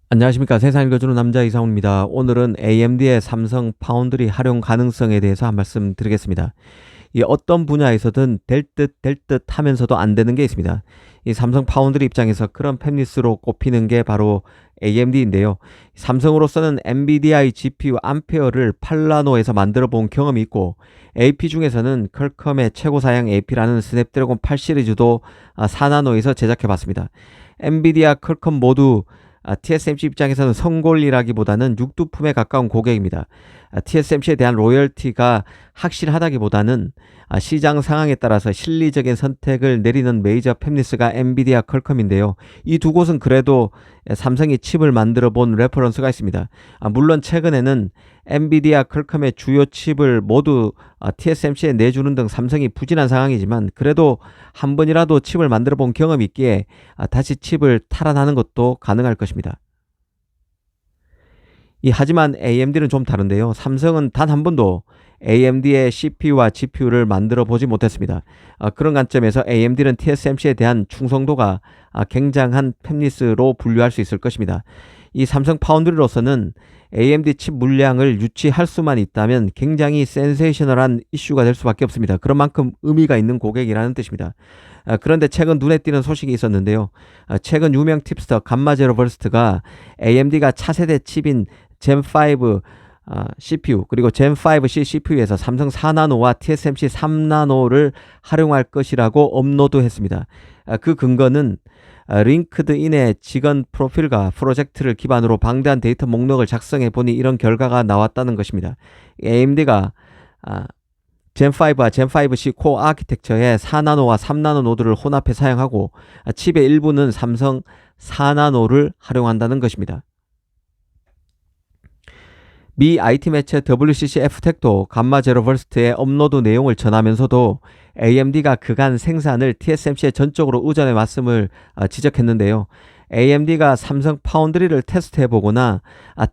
안녕하십니까. 세상 읽어주는 남자 이상훈입니다. 오늘은 AMD의 삼성 파운드리 활용 가능성에 대해서 한 말씀 드리겠습니다. 이 어떤 분야에서든 될 듯 하면서도 안 되는 게 있습니다. 이 삼성 파운드리 입장에서 그런 팹리스로 꼽히는 게 바로 AMD인데요. 삼성으로서는 엔비디아의 GPU 암페어를 8나노에서 만들어 본 경험이 있고, AP 중에서는 퀄컴의 최고 사양 AP라는 스냅드래곤 8 시리즈도 4나노에서 제작해 봤습니다. 엔비디아, 퀄컴 모두 TSMC 입장에서는 성골이라기보다는 육두품에 가까운 고객입니다. TSMC에 대한 로열티가 확실하다기보다는 시장 상황에 따라서 실리적인 선택을 내리는 메이저 팹리스가 엔비디아, 퀄컴인데요. 이 두 곳은 그래도 삼성이 칩을 만들어 본 레퍼런스가 있습니다. 물론 최근에는 엔비디아, 퀄컴의 주요 칩을 모두 TSMC에 내주는 등 삼성이 부진한 상황이지만, 그래도 한 번이라도 칩을 만들어 본 경험이 있기에 다시 칩을 탈환하는 것도 가능할 것입니다. 하지만 AMD는 좀 다른데요. 삼성은 단 한 번도 AMD의 CPU와 GPU를 만들어 보지 못했습니다. 그런 관점에서 AMD는 TSMC에 대한 충성도가 굉장한 팹리스로 분류할 수 있을 것입니다. 이 삼성 파운드리로서는 AMD 칩 물량을 유치할 수만 있다면 굉장히 센세이셔널한 이슈가 될 수밖에 없습니다. 그런 만큼 의미가 있는 고객이라는 뜻입니다. 그런데 최근 눈에 띄는 소식이 있었는데요. 최근 유명 팁스터 감마제로 버스트가 AMD가 차세대 칩인 젠5 CPU 그리고 젠5C CPU에서 삼성 4나노와 TSMC 3나노를 활용할 것이라고 업로드했습니다. 그 근거는 링크드인의 직원 프로필과 프로젝트를 기반으로 방대한 데이터 목록을 작성해 보니 이런 결과가 나왔다는 것입니다. AMD가 젠5와 젠5C 코어 아키텍처의 4나노와 3나노 노드를 혼합해 사용하고 칩의 일부는 삼성 4나노를 활용한다는 것입니다. 미 IT 매체 WCC F텍도 감마 제로 버스트의 업로드 내용을 전하면서도 AMD가 그간 생산을 TSMC에 전적으로 의존해 왔음을 지적했는데요. AMD가 삼성 파운드리를 테스트해보거나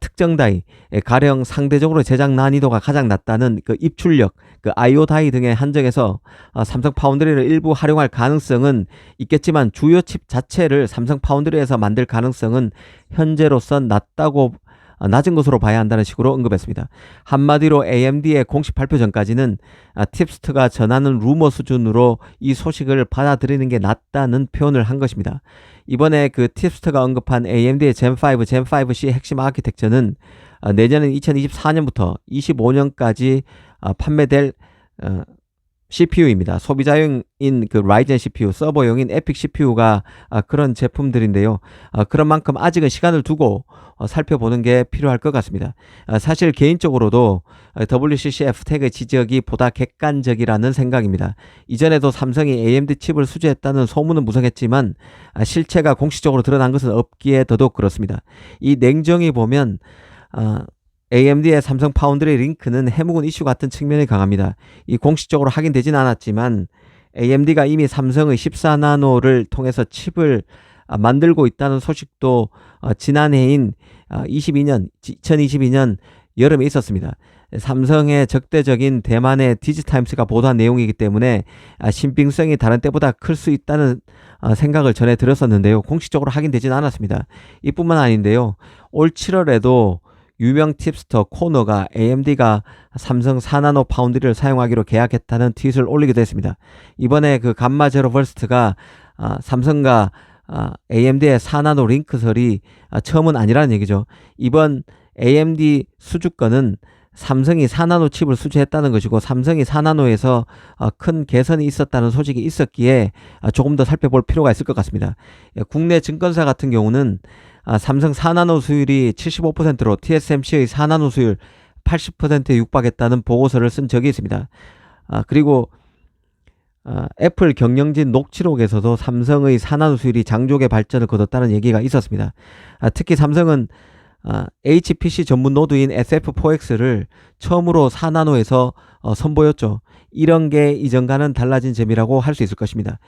특정 다이, 가령 상대적으로 제작 난이도가 가장 낮다는 그 입출력, 그 IO 다이 등의 한정에서 삼성 파운드리를 일부 활용할 가능성은 있겠지만, 주요 칩 자체를 삼성 파운드리에서 만들 가능성은 현재로선 낮은 것으로 봐야 한다는 식으로 언급했습니다. 한마디로 AMD의 공식 발표 전까지는 팁스트가 전하는 루머 수준으로 이 소식을 받아들이는 게 낫다는 표현을 한 것입니다. 이번에 그 팁스트가 언급한 AMD의 젠5, 젠5C 핵심 아키텍처는 내년인 2024년부터 25년까지 판매될 CPU입니다. 소비자용인 그 라이젠 CPU, 서버용인 에픽 CPU가 그런 제품들인데요. 그런 만큼 아직은 시간을 두고 살펴보는 게 필요할 것 같습니다. 사실 개인적으로도 WCC F텍의 지적이 보다 객관적이라는 생각입니다. 이전에도 삼성이 AMD 칩을 수주했다는 소문은 무성했지만 실체가 공식적으로 드러난 것은 없기에 더더욱 그렇습니다. 이 냉정히 보면 AMD의 삼성 파운드리 링크는 해묵은 이슈 같은 측면이 강합니다. 이 공식적으로 확인되진 않았지만 AMD가 이미 삼성의 14나노를 통해서 칩을 만들고 있다는 소식도 지난해인 2022년 여름에 있었습니다. 삼성의 적대적인 대만의 디지타임스가 보도한 내용이기 때문에 신빙성이 다른 때보다 클 수 있다는 생각을 전해 들었었는데요. 공식적으로 확인되진 않았습니다. 이뿐만 아닌데요. 올 7월에도 유명 팁스터 코너가 AMD가 삼성 4나노 파운드리를 사용하기로 계약했다는 트윗을 올리기도 했습니다. 이번에 그 감마 제로 버스트가 삼성과 AMD의 4나노 링크설이 처음은 아니라는 얘기죠. 이번 AMD 수주권은 삼성이 4나노 칩을 수주했다는 것이고, 삼성이 4나노에서 큰 개선이 있었다는 소식이 있었기에 조금 더 살펴볼 필요가 있을 것 같습니다. 국내 증권사 같은 경우는 삼성 4나노 수율이 75%로 TSMC의 4나노 수율 80%에 육박했다는 보고서를 쓴 적이 있습니다. 그리고 애플 경영진 녹취록에서도 삼성의 4나노 수율이 장족의 발전을 거뒀다는 얘기가 있었습니다. 특히 삼성은 HPC 전문 노드인 SF4X를 처음으로 4나노에서 선보였죠. 이런 게 이전과는 달라진 점이라고 할 수 있을 것입니다.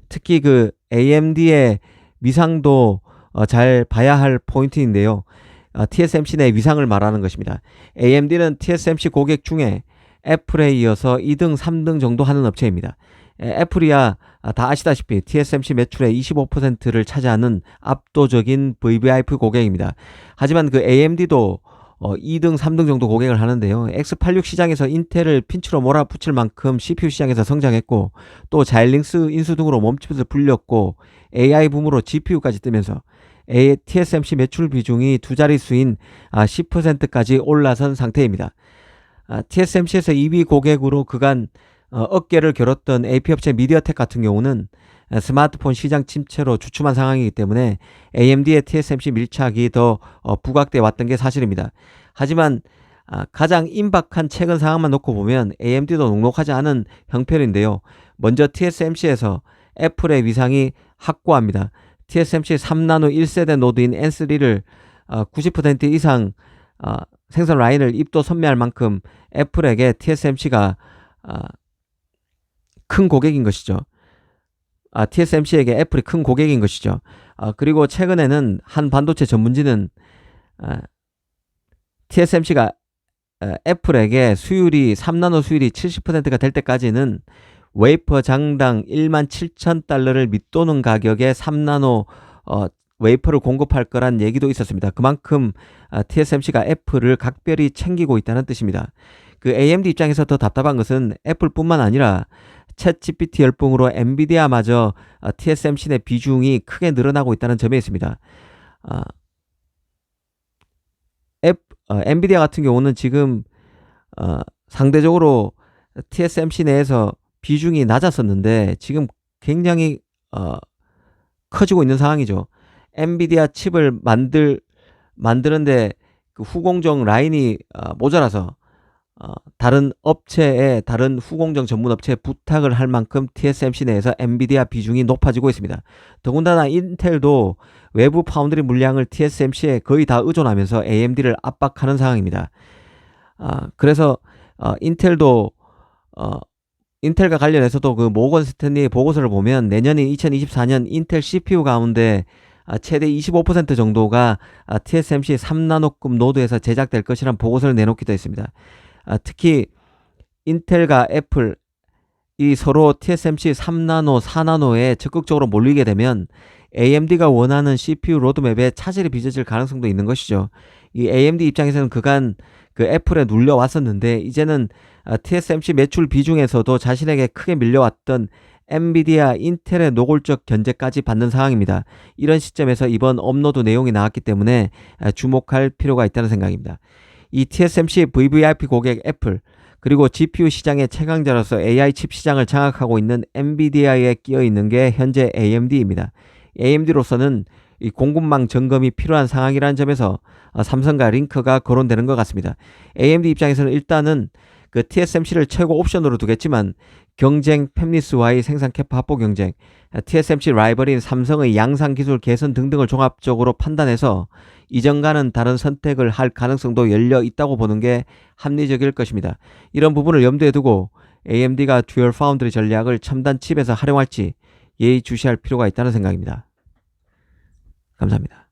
특히 그 AMD의 위상도 잘 봐야 할 포인트인데요. TSMC 내 위상을 말하는 것입니다. AMD는 TSMC 고객 중에 애플에 이어서 2등, 3등 정도 하는 업체입니다. 애플이야 다 아시다시피 TSMC 매출의 25%를 차지하는 압도적인 VVIP 고객입니다. 하지만 그 AMD도 2등, 3등 정도 고객을 하는데요. X86 시장에서 인텔을 핀치로 몰아붙일 만큼 CPU 시장에서 성장했고 또 자일링스 인수 등으로 몸집을 불렸고 AI 붐으로 GPU까지 뜨면서 TSMC 매출 비중이 두 자릿수인 10%까지 올라선 상태입니다. TSMC에서 2위 고객으로 그간 어깨를 겨뤘던 AP업체 미디어텍 같은 경우는 스마트폰 시장 침체로 주춤한 상황이기 때문에 AMD의 TSMC 밀착이 더 부각돼 왔던 게 사실입니다. 하지만 가장 임박한 최근 상황만 놓고 보면 AMD도 녹록하지 않은 형편인데요. 먼저 TSMC에서 애플의 위상이 확고합니다. TSMC 3나노 1세대 노드인 N3를 90% 이상 생산 라인을 입도 선매할 만큼 애플에게 TSMC가 큰 고객인 것이죠. TSMC에게 애플이 큰 고객인 것이죠. 그리고 최근에는 한 반도체 전문지는 TSMC가 애플에게 3나노 수율이 70%가 될 때까지는 웨이퍼 장당 17,000달러를 밑도는 가격에 3나노 웨이퍼를 공급할 거란 얘기도 있었습니다. 그만큼 TSMC가 애플을 각별히 챙기고 있다는 뜻입니다. 그 AMD 입장에서 더 답답한 것은 애플뿐만 아니라 챗GPT 열풍으로 엔비디아마저 TSMC 내 비중이 크게 늘어나고 있다는 점에 있습니다. 엔비디아 같은 경우는 지금 상대적으로 TSMC 내에서 비중이 낮았었는데 지금 굉장히 커지고 있는 상황이죠. 엔비디아 칩을 만드는데 그 후공정 라인이 모자라서 다른 후공정 전문 업체에 부탁을 할 만큼 TSMC 내에서 엔비디아 비중이 높아지고 있습니다. 더군다나 인텔도 외부 파운드리 물량을 TSMC에 거의 다 의존하면서 AMD를 압박하는 상황입니다. 그래서 인텔과 관련해서도 그 모건 스탠리의 보고서를 보면 내년인 2024년 인텔 CPU 가운데 최대 25% 정도가 TSMC 3나노급 노드에서 제작될 것이라는 보고서를 내놓기도 했습니다. 특히 인텔과 애플 이 서로 TSMC 3나노, 4나노에 적극적으로 몰리게 되면 AMD가 원하는 CPU 로드맵에 차질이 빚어질 가능성도 있는 것이죠. 이 AMD 입장에서는 그간 그 애플에 눌려왔었는데 이제는 TSMC 매출 비중에서도 자신에게 크게 밀려왔던 엔비디아, 인텔의 노골적 견제까지 받는 상황입니다. 이런 시점에서 이번 업로드 내용이 나왔기 때문에 주목할 필요가 있다는 생각입니다. 이 TSMC VVIP 고객 애플 그리고 GPU 시장의 최강자로서 AI 칩 시장을 장악하고 있는 엔비디아에 끼어 있는 게 현재 AMD입니다. AMD로서는 이 공급망 점검이 필요한 상황이라는 점에서 삼성과 링크가 거론되는 것 같습니다. AMD 입장에서는 일단은 그 TSMC를 최고 옵션으로 두겠지만 경쟁 팹리스와의 생산 캐파 확보 경쟁, TSMC 라이벌인 삼성의 양산 기술 개선 등등을 종합적으로 판단해서 이전과는 다른 선택을 할 가능성도 열려 있다고 보는 게 합리적일 것입니다. 이런 부분을 염두에 두고 AMD가 듀얼 파운드리 전략을 첨단 칩에서 활용할지 예의주시할 필요가 있다는 생각입니다. 감사합니다.